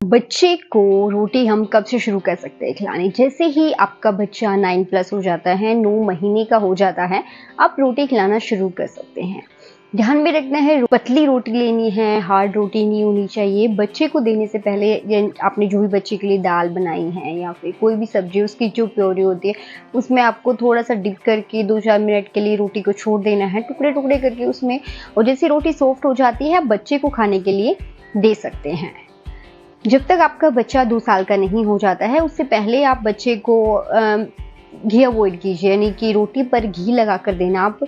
बच्चे को रोटी हम कब से शुरू कर सकते हैं खिलानी? जैसे ही आपका बच्चा 9+ हो जाता है, 9 महीने का हो जाता है, आप रोटी खिलाना शुरू कर सकते हैं। ध्यान में रखना है, पतली रोटी लेनी है, हार्ड रोटी नहीं होनी चाहिए। बच्चे को देने से पहले आपने जो भी बच्चे के लिए दाल बनाई है या फिर कोई भी सब्जी, उसकी जो प्योरी होती है उसमें आपको थोड़ा सा डिप करके 2-4 मिनट के लिए रोटी को छोड़ देना है, टुकड़े टुकड़े करके उसमें। और जैसे रोटी सॉफ्ट हो जाती है, बच्चे को खाने के लिए दे सकते हैं। जब तक आपका बच्चा 2 साल का नहीं हो जाता है, उससे पहले आप बच्चे को घी अवॉइड कीजिए, यानी कि रोटी पर घी लगा कर देना आप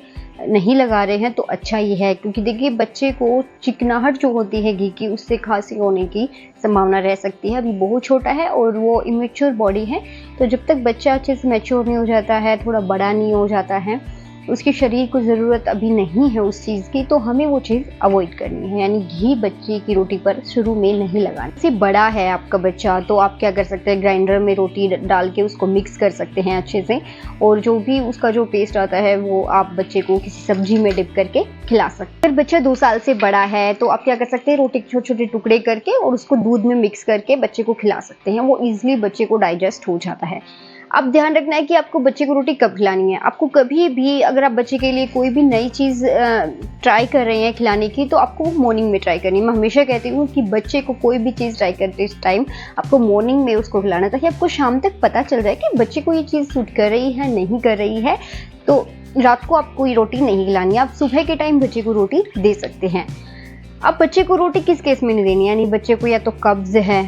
नहीं लगा रहे हैं तो अच्छा ही है, क्योंकि देखिए बच्चे को चिकनाहट जो होती है घी की, उससे खांसी होने की संभावना रह सकती है। अभी बहुत छोटा है और वो इमेच्योर बॉडी है, तो जब तक बच्चा अच्छे से मैच्योर नहीं हो जाता है, थोड़ा बड़ा नहीं हो जाता है, उसके शरीर को ज़रूरत अभी नहीं है उस चीज़ की, तो हमें वो चीज़ अवॉइड करनी है, यानी घी बच्चे की रोटी पर शुरू में नहीं लगाना। जैसे बड़ा है आपका बच्चा, तो आप क्या कर सकते हैं, ग्राइंडर में रोटी डाल के उसको मिक्स कर सकते हैं अच्छे से, और जो भी उसका जो पेस्ट आता है वो आप बच्चे को किसी सब्जी में डिप करके खिला सकते हैं। अगर बच्चा 2 साल से बड़ा है तो आप क्या कर सकते हैं, रोटी के छोटे छोटे टुकड़े करके और उसको दूध में मिक्स करके बच्चे को खिला सकते हैं। वो ईजिली बच्चे को डाइजेस्ट हो जाता है। अब ध्यान रखना है कि आपको बच्चे को रोटी कब खिलानी है। आपको कभी भी, अगर आप बच्चे के लिए कोई भी नई चीज़ ट्राई कर रहे हैं खिलाने की, तो आपको मॉर्निंग में ट्राई करनी है। मैं हमेशा कहती हूँ कि बच्चे को कोई भी चीज़ ट्राई करते इस टाइम आपको मॉर्निंग में उसको खिलाना, ताकि आपको शाम तक पता चल जाए कि बच्चे को ये चीज़ सूट कर रही है, नहीं कर रही है। तो रात को आपको ये रोटी नहीं खिलानी है, आप सुबह के टाइम बच्चे को रोटी दे सकते हैं। अब बच्चे को रोटी किस केस में नहीं देनी, यानी बच्चे को या तो कब्ज़ है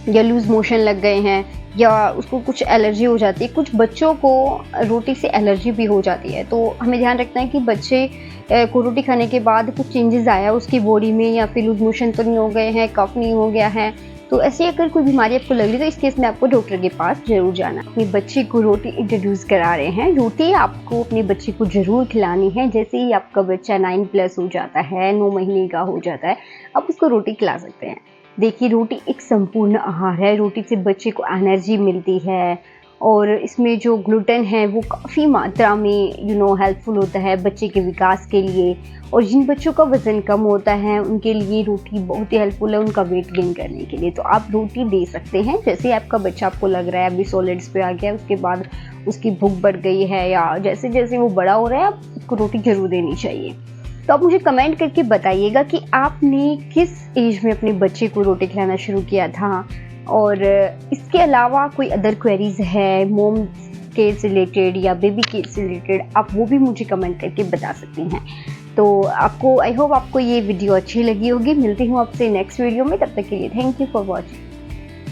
या लूज मोशन लग गए हैं या उसको कुछ एलर्जी हो जाती है। कुछ बच्चों को रोटी से एलर्जी भी हो जाती है, तो हमें ध्यान रखना है कि बच्चे को रोटी खाने के बाद कुछ चेंजेस आया उसकी बॉडी में, या फिर लूज मोशन तो नहीं हो गए हैं, कफ नहीं हो गया है, तो ऐसी अगर कोई बीमारी आपको लग रही है तो इस केस में आपको डॉक्टर के पास जरूर जाना। अपने बच्चे को रोटी इंट्रोड्यूस करा रहे हैं, रोटी आपको अपने बच्चे को जरूर खिलानी है। जैसे ही आपका बच्चा 9+ हो जाता है, 9 महीने का हो जाता है, आप उसको रोटी खिला सकते हैं। देखिए, रोटी एक संपूर्ण आहार है। रोटी से बच्चे को एनर्जी मिलती है और इसमें जो ग्लूटेन है वो काफ़ी मात्रा में हेल्पफुल होता है बच्चे के विकास के लिए। और जिन बच्चों का वज़न कम होता है उनके लिए रोटी बहुत ही हेल्पफुल है, उनका वेट गेन करने के लिए। तो आप रोटी दे सकते हैं। जैसे आपका बच्चा, आपको लग रहा है अभी सॉलिड्स पे आ गया, उसके बाद उसकी भूख बढ़ गई है, या जैसे जैसे वो बड़ा हो रहा है, आप उसको रोटी ज़रूर देनी चाहिए। तो आप मुझे कमेंट करके बताइएगा कि आपने किस एज में अपने बच्चे को रोटी खिलाना शुरू किया था, और इसके अलावा कोई अदर क्वेरीज है मोम केयर से रिलेटेड या बेबी केयर से रिलेटेड, आप वो भी मुझे कमेंट करके बता सकते हैं। तो आपको, आई होप आपको ये वीडियो अच्छी लगी होगी। मिलती हूँ आपसे नेक्स्ट वीडियो में, तब तक के लिए थैंक यू फॉर वॉचिंग।